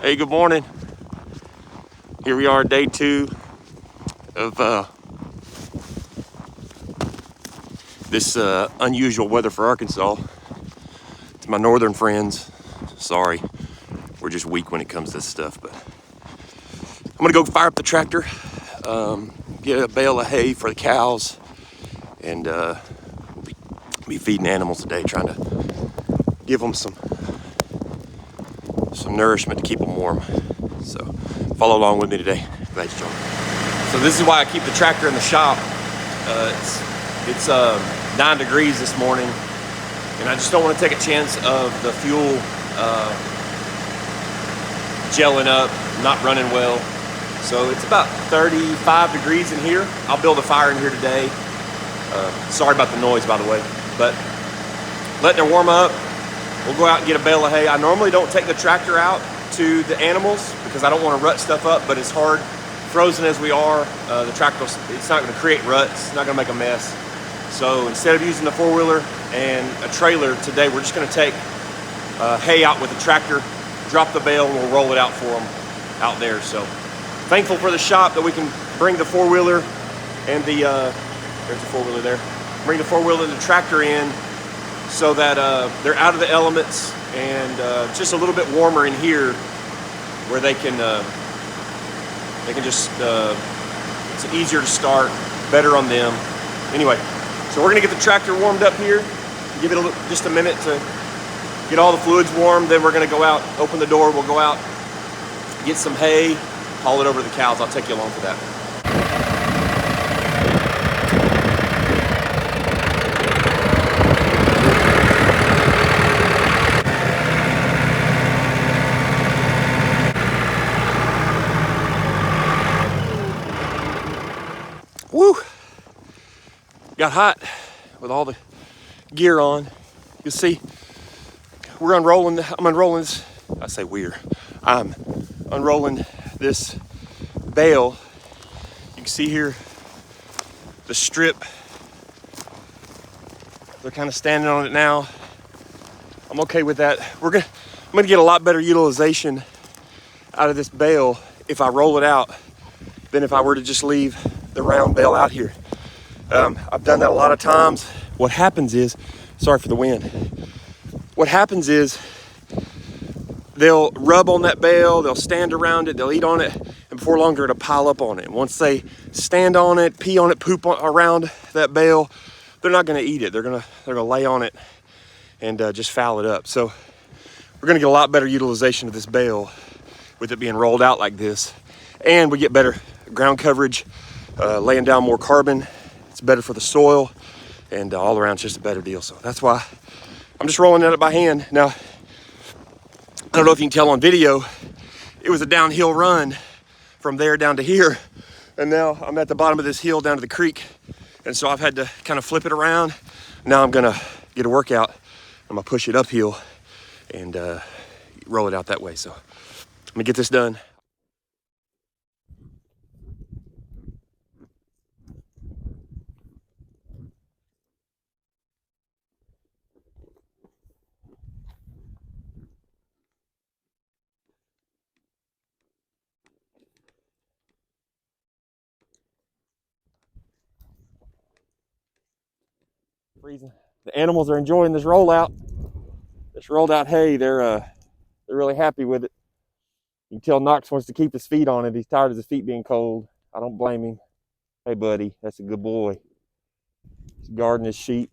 Hey, good morning. Here we are, day 2 of this unusual weather for Arkansas. To my northern friends, sorry, we're just weak when it comes to this stuff. But I'm gonna go fire up the tractor, get a bale of hay for the cows, and we'll be feeding animals today, trying to give them some nourishment to keep them warm. So follow along with me today. Glad you joined. So this is why I keep the tractor in the shop. It's 9 degrees this morning, and I just don't want to take a chance of the fuel gelling up, not running well. So it's about 35 degrees in here. I'll build a fire in here today. Sorry about the noise, by the way, but letting it warm up. We'll go out and get a bale of hay. I normally don't take the tractor out to the animals because I don't want to rut stuff up, but it's hard. Frozen as we are, the tractor, it's not going to create ruts. It's not going to make a mess. So instead of using the four-wheeler and a trailer today, we're just going to take hay out with the tractor, drop the bale, and we'll roll it out for them out there. So thankful for the shop that we can bring the four-wheeler and the, there's the four-wheeler there, bring the four-wheeler and the tractor in so that they're out of the elements and just a little bit warmer in here where they can just, it's easier to start, better on them. Anyway, so we're gonna get the tractor warmed up here, give it just a minute to get all the fluids warm, then we're gonna go out, open the door, we'll go out, get some hay, haul it over to the cows. I'll take you along for that. Woo! Got hot with all the gear on. You'll see I'm unrolling this, I say I'm unrolling this bale. You can see here the strip. They're kind of standing on it now. I'm okay with that. I'm gonna get a lot better utilization out of this bale if I roll it out than if I were to just leave the round bale out here. I've done that a lot of times. What happens is, sorry for the wind. What happens is they'll rub on that bale, they'll stand around it, they'll eat on it, and before long they're gonna pile up on it. And once they stand on it, pee on it, poop around that bale, they're not gonna eat it. They're gonna lay on it and just foul it up. So we're gonna get a lot better utilization of this bale with it being rolled out like this. And we get better ground coverage, laying down more carbon. It's better for the soil, and all around it's just a better deal. So that's why I'm just rolling it up by hand. Now, I don't know if you can tell on video, it was a downhill run from there down to here. And now I'm at the bottom of this hill down to the creek. And so I've had to kind of flip it around. Now I'm gonna get a workout. I'm gonna push it uphill and roll it out that way. So I'm gonna get this done. Freezing. The animals are enjoying this rollout. This rolled out hay, they're really happy with it. You can tell Knox wants to keep his feet on it. He's tired of his feet being cold. I don't blame him. Hey buddy, that's a good boy. He's guarding his sheep.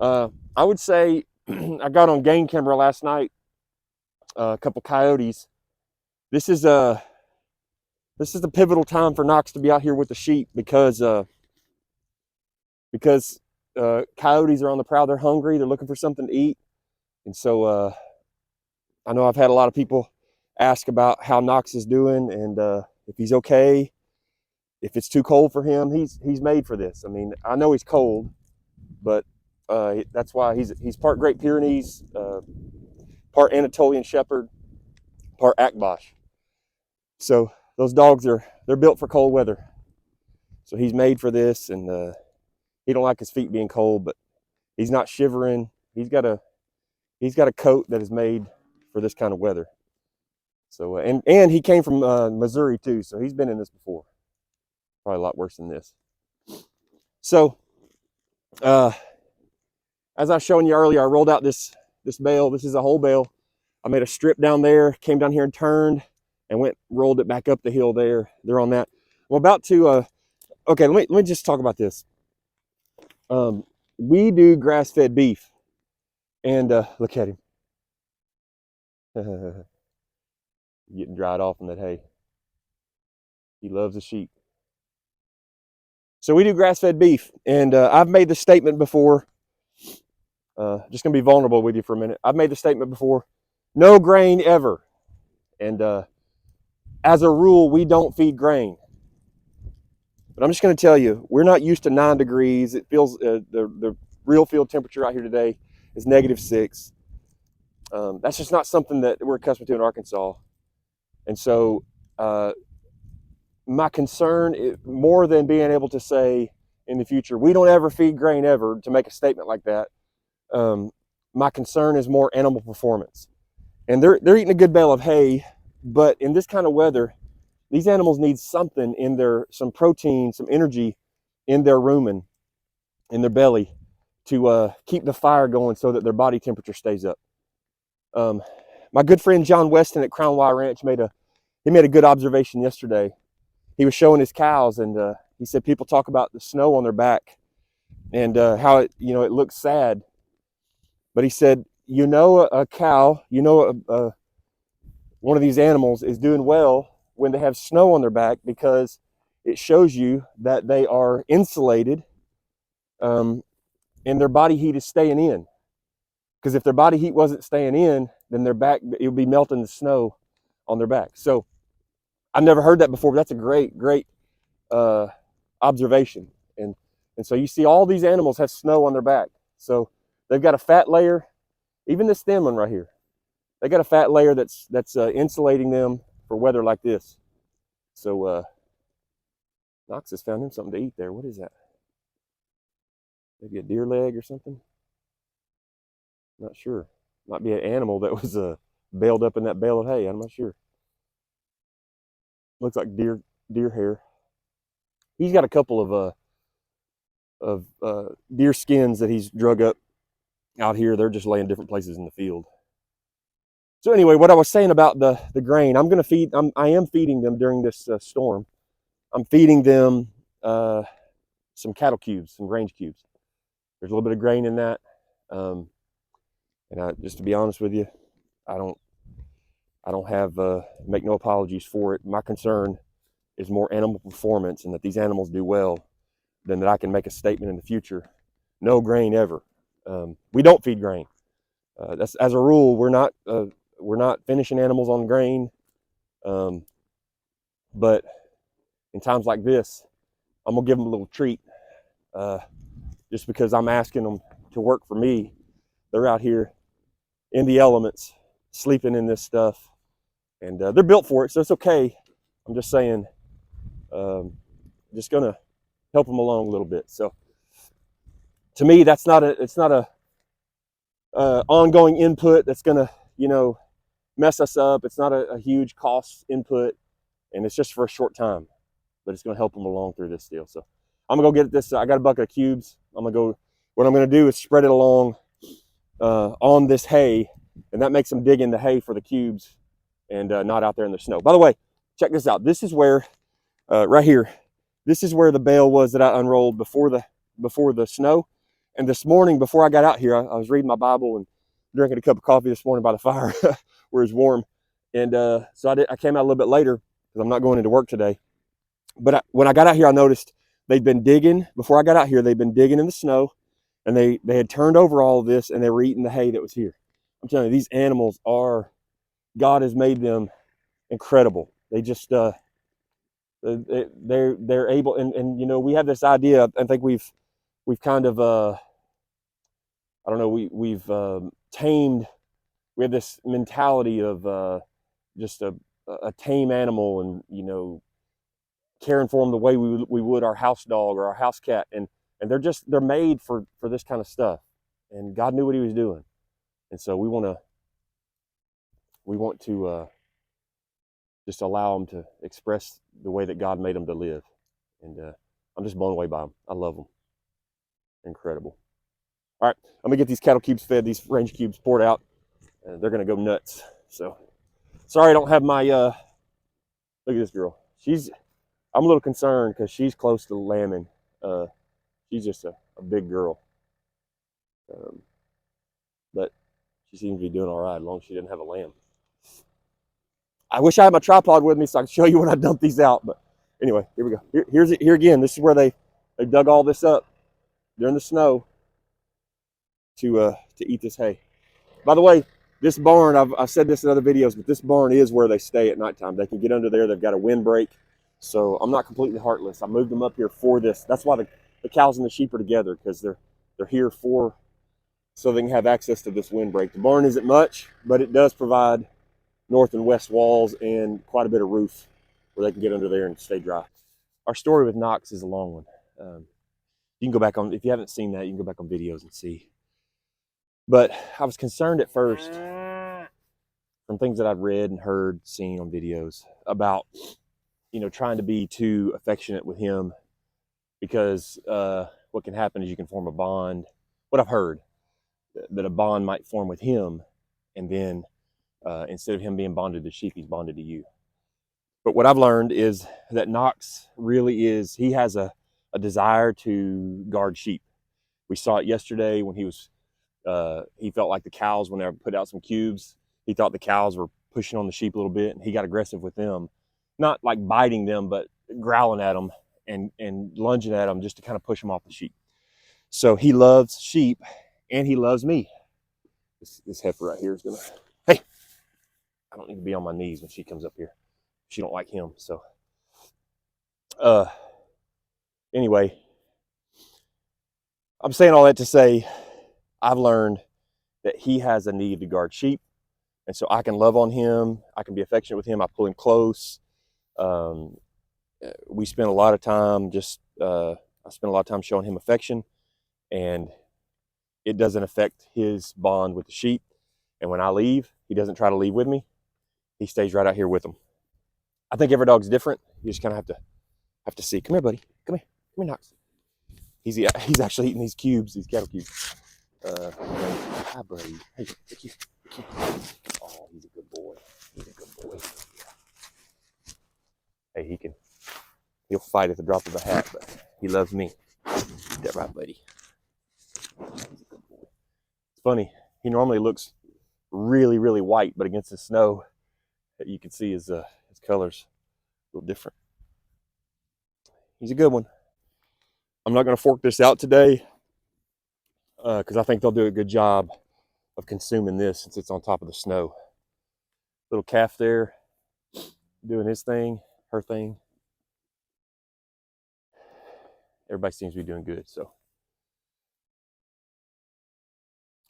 I would say I got on game camera last night a couple coyotes. This is the pivotal time for Knox to be out here with the sheep because coyotes are on the prowl. They're hungry. They're looking for something to eat. And so I know I've had a lot of people ask about how Knox is doing and if he's okay, if it's too cold for him. He's made for this. I mean, I know he's cold, but that's why he's part Great Pyrenees, part Anatolian Shepherd, part Akbash. So those dogs they're built for cold weather. So he's made for this, and he don't like his feet being cold, but he's not shivering. He's got a coat that is made for this kind of weather. So and he came from Missouri too, so he's been in this before. Probably a lot worse than this. So as I was showing you earlier, I rolled out this bale. This is a whole bale. I made a strip down there, came down here and turned, and rolled it back up the hill there. They're on that. I'm about to okay, let me just talk about this. We do grass-fed beef, and look at him. Getting dried off in that hay. He loves the sheep. So we do grass-fed beef, and I've made the statement before. Just gonna be vulnerable with you for a minute. I've made the statement before: no grain ever. And as a rule, we don't feed grain. But I'm just going to tell you, we're not used to 9 degrees. It feels the real field temperature out here today is -6. That's just not something that we're accustomed to in Arkansas. And so my concern, more than being able to say in the future, we don't ever feed grain ever, to make a statement like that, my concern is more animal performance. And they're eating a good bale of hay, but in this kind of weather, these animals need something in some protein, some energy in their rumen, in their belly, to keep the fire going so that their body temperature stays up. My good friend John Weston at Crown Y Ranch made a good observation yesterday. He was showing his cows, and he said people talk about the snow on their back and how it looks sad. But he said, a cow, one of these animals is doing well when they have snow on their back, because it shows you that they are insulated, and their body heat is staying in. Because if their body heat wasn't staying in, then their back, it would be melting the snow on their back. So I've never heard that before, but that's a great observation. And so you see all these animals have snow on their back. So they've got a fat layer, even this thin one right here. They got a fat layer that's insulating them for weather like this. So Knox has found him something to eat there. What is that? Maybe a deer leg or something? Not sure. Might be an animal that was baled up in that bale of hay. I'm not sure. Looks like deer hair. He's got a couple of deer skins that he's drug up out here. They're just laying different places in the field. So anyway, what I was saying about the grain, I am feeding them during this storm. I'm feeding them some cattle cubes, some grain cubes. There's a little bit of grain in that. And just to be honest with you, I don't have make no apologies for it. My concern is more animal performance, and that these animals do well, than that I can make a statement in the future. No grain ever. We don't feed grain. That's, as a rule, we're not finishing animals on grain. But in times like this, I'm gonna give them a little treat, just because I'm asking them to work for me. They're out here in the elements, sleeping in this stuff, and they're built for it, so it's okay. I'm just saying, just gonna help them along a little bit. So to me, it's not a ongoing input that's gonna mess us up. It's not a huge cost input, and it's just for a short time, but it's gonna help them along through this deal. So I'm gonna go get this. I got a bucket of cubes. What I'm gonna do is spread it along on this hay, and that makes them dig in the hay for the cubes, and not out there in the snow. By the way, check this out. This is where, right here, this is where the bale was that I unrolled before the snow. And this morning, before I got out here, I was reading my Bible and drinking a cup of coffee this morning by the fire where it's warm. And so I came out a little bit later because I'm not going into work today. But when I got out here, I noticed they'd been digging. Before I got out here, they'd been digging in the snow, and they had turned over all of this, and they were eating the hay that was here. I'm telling you, these animals God has made them incredible. They just they're able, and we have this idea. I think we've kind of I don't know, we've tamed. We have this mentality of just a tame animal, and caring for them the way we would our house dog or our house cat, and they're made for this kind of stuff. And God knew what He was doing, and so we want to just allow them to express the way that God made them to live. And I'm just blown away by them. I love them. Incredible. All right, I'm gonna get these cattle cubes fed, these range cubes poured out, and they're gonna go nuts. So sorry I don't have my look at this girl. I'm a little concerned because she's close to lambing. She's just a big girl. But she seems to be doing all right as long as she didn't have a lamb. I wish I had my tripod with me so I could show you when I dump these out. But anyway, here we go. Here again. This is where they dug all this up during the snow to eat this hay. By the way, this barn, I've said this in other videos, but this barn is where they stay at nighttime. They can get under there. They've got a windbreak. So I'm not completely heartless. I moved them up here for this. That's why the cows and the sheep are together, because they're here so they can have access to this windbreak. The barn isn't much, but it does provide north and west walls and quite a bit of roof where they can get under there and stay dry. Our story with Knox is a long one. You can go back on, if you haven't seen that, you can go back on videos and see. But I was concerned at first from things that I'd read and heard, seen on videos about, trying to be too affectionate with him, because what can happen is you can form a bond. What I've heard, that a bond might form with him, and then instead of him being bonded to sheep, he's bonded to you. But what I've learned is that Knox really is, he has a desire to guard sheep. We saw it yesterday when he felt like the cows, when they put out some cubes, he thought the cows were pushing on the sheep a little bit, and he got aggressive with them. Not like biting them, but growling at them and lunging at them just to kind of push them off the sheep. So he loves sheep, and he loves me. This heifer right here is gonna, hey, I don't need to be on my knees when she comes up here. She don't like him. So anyway, I'm saying all that to say I've learned that he has a need to guard sheep, and so I can love on him. I can be affectionate with him. I pull him close. We spend a lot of time I spend a lot of time showing him affection, and it doesn't affect his bond with the sheep. And when I leave, he doesn't try to leave with me. He stays right out here with them. I think every dog's different. You just kind of have to see. Come here, buddy. Come here, Knox. He's actually eating these cubes, these cattle cubes. Hi, buddy. Hey, look here. Oh, he's a good boy. He's a good boy. Hey, he'll fight at the drop of a hat, but he loves me. Is that right, buddy? He's a good boy. It's funny. He normally looks really, really white, but against the snow, you can see his colors a little different. He's a good one. I'm not going to fork this out today because I think they'll do a good job of consuming this since it's on top of the snow. Little calf there doing his thing, her thing. Everybody seems to be doing good. So,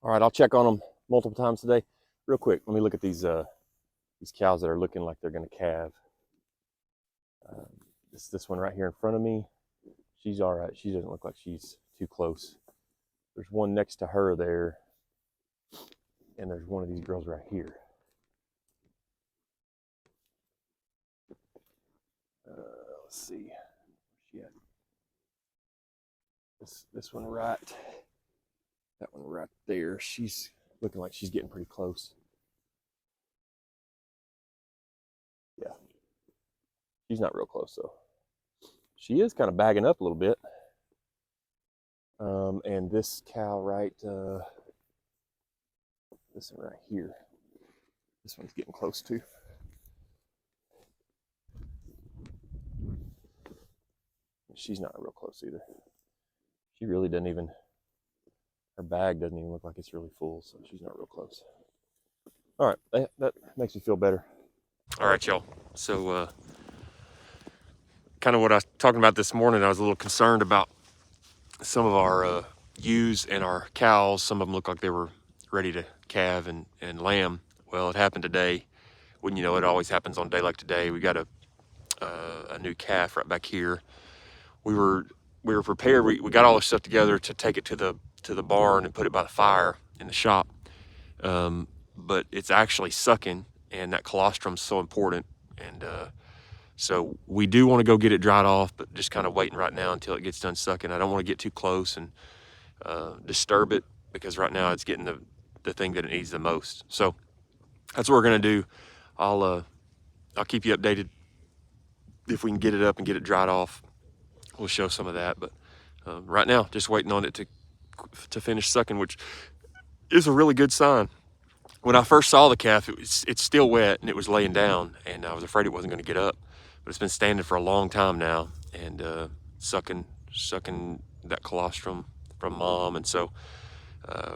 all right, I'll check on them multiple times today. Real quick, let me look at these cows that are looking like they're going to calve. This one right here in front of me, she's all right. She doesn't look like she's too close. There's one next to her there, and there's one of these girls right here. Let's see. Where's she at? This one right. That one right there. She's looking like she's getting pretty close. Yeah. She's not real close though. She is kind of bagging up a little bit. And this cow right, this one right here. This one's getting close too. She's not real close either. She really doesn't even, her bag doesn't even look like it's really full, so she's not real close. All right, that makes me feel better. All right, y'all. So, kind of what I was talking about this morning, I was a little concerned about some of our ewes and our cows. Some of them look like they were ready to calve and lamb. Well, it happened today. Wouldn't you know, it always happens on a day like today. We got a new calf right back here. We were prepared. We got all this stuff together to take it to the barn and put it by the fire in the shop. But it's actually sucking, and that colostrum's so important. And so we do want to go get it dried off, but just kind of waiting right now until it gets done sucking. I don't want to get too close and disturb it, because right now it's getting the thing that it needs the most. So that's what we're gonna do. I'll keep you updated if we can get it up and get it dried off. We'll show some of that, but right now just waiting on it to finish sucking, which is a really good sign. When I first saw the calf, it's still wet and it was laying down, and I was afraid it wasn't going to get up, but it's been standing for a long time now and sucking that colostrum from mom, and so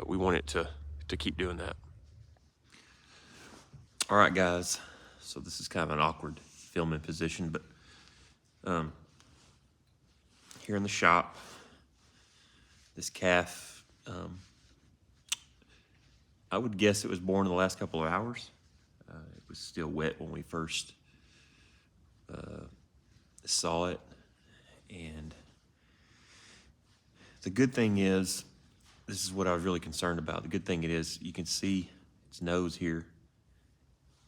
we want it to keep doing that. All right, guys. So this is kind of an awkward filming position, but here in the shop, this calf, I would guess it was born in the last couple of hours. It was still wet when we first saw it. And the good thing is, this is what I was really concerned about. The good thing it is, you can see its nose here.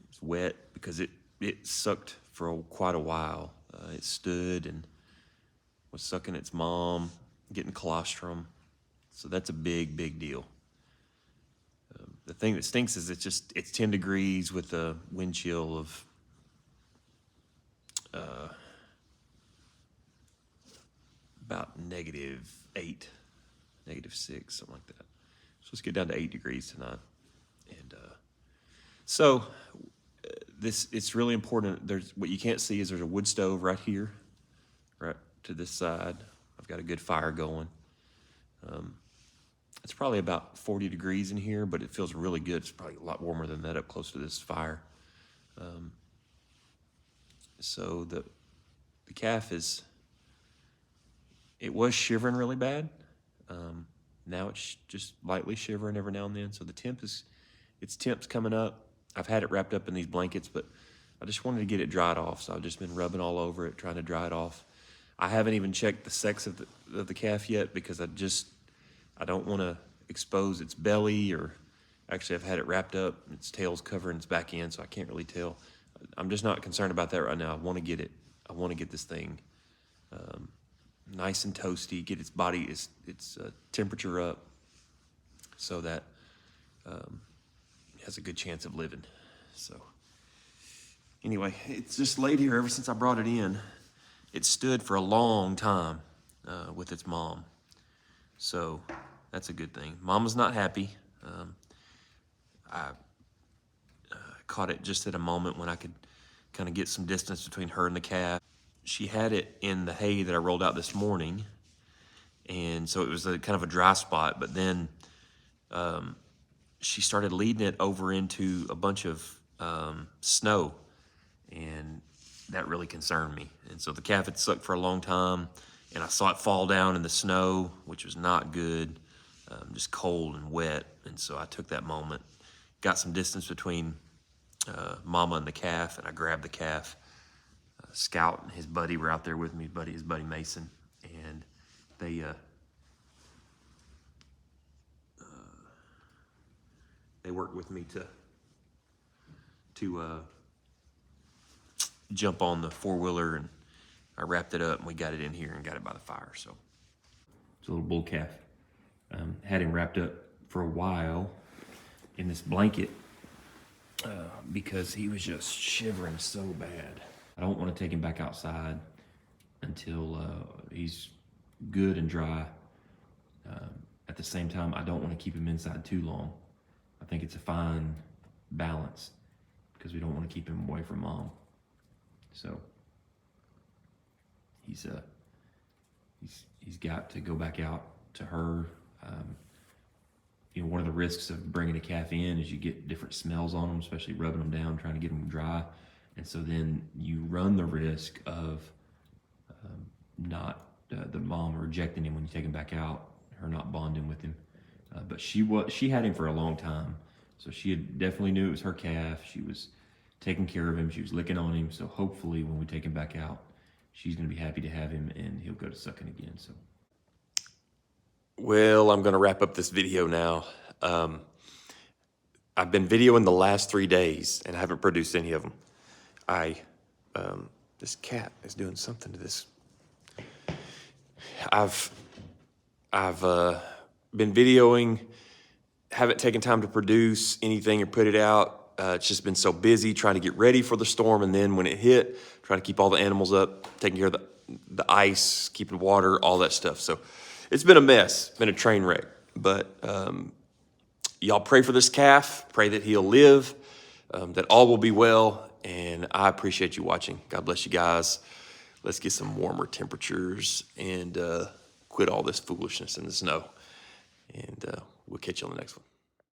It's wet because it sucked for quite a while. It stood and was sucking its mom, getting colostrum. So that's a big, big deal. The thing that stinks is it's 10 degrees with a wind chill of about -8, -6, something like that. So let's get down to 8 degrees tonight. And so it's really important. What you can't see is there's a wood stove right here, right to this side. I've got a good fire going. It's probably about 40 degrees in here, but it feels really good. It's probably a lot warmer than that up close to this fire. So the calf it was shivering really bad. Now it's just lightly shivering every now and then. So its temp's coming up. I've had it wrapped up in these blankets, but I just wanted to get it dried off. So I've just been rubbing all over it, trying to dry it off. I haven't even checked the sex of the calf yet, because I don't want to expose its belly, or actually I've had it wrapped up, its tail's covering its back end, so I can't really tell. I'm just not concerned about that right now. I want to get this thing nice and toasty, get its body, its temperature up, so that it has a good chance of living. So anyway, it's just laid here ever since I brought it in. It stood for a long time with its mom. So that's a good thing. Mama's not happy. I caught it just at a moment when I could kind of get some distance between her and the calf. She had it in the hay that I rolled out this morning, and so it was kind of a dry spot, but then she started leading it over into a bunch of snow, and that really concerned me. And so the calf had sucked for a long time, and I saw it fall down in the snow, which was not good, just cold and wet. And so I took that moment, got some distance between Mama and the calf, and I grabbed the calf. Scout and his buddy were out there with me, his buddy Mason, and they worked with me to jump on the four-wheeler, and I wrapped it up, and we got it in here and got it by the fire. So it's a little bull calf. Had him wrapped up for a while in this blanket because he was just shivering so bad. I don't want to take him back outside until he's good and dry. At the same time, I don't want to keep him inside too long. I think it's a fine balance, because we don't want to keep him away from mom. So he's got to go back out to her. One of the risks of bringing a calf in is you get different smells on them, especially rubbing them down, trying to get them dry. And so then you run the risk of the mom rejecting him when you take him back out, her not bonding with him. But she had him for a long time, so she definitely knew it was her calf. She was taking care of him. She was licking on him. So hopefully when we take him back out, she's going to be happy to have him, and he'll go to sucking again. So, well, I'm going to wrap up this video now. I've been videoing the last 3 days, and I haven't produced any of them. I This cat is doing something to this. I've been videoing, haven't taken time to produce anything or put it out. It's just been so busy trying to get ready for the storm, and then when it hit, trying to keep all the animals up, taking care of the ice, keeping water, all that stuff. So it's been a mess, been a train wreck. But y'all pray for this calf, pray that he'll live, that all will be well, and I appreciate you watching. God bless you guys. Let's get some warmer temperatures and quit all this foolishness in the snow. And we'll catch you on the next one.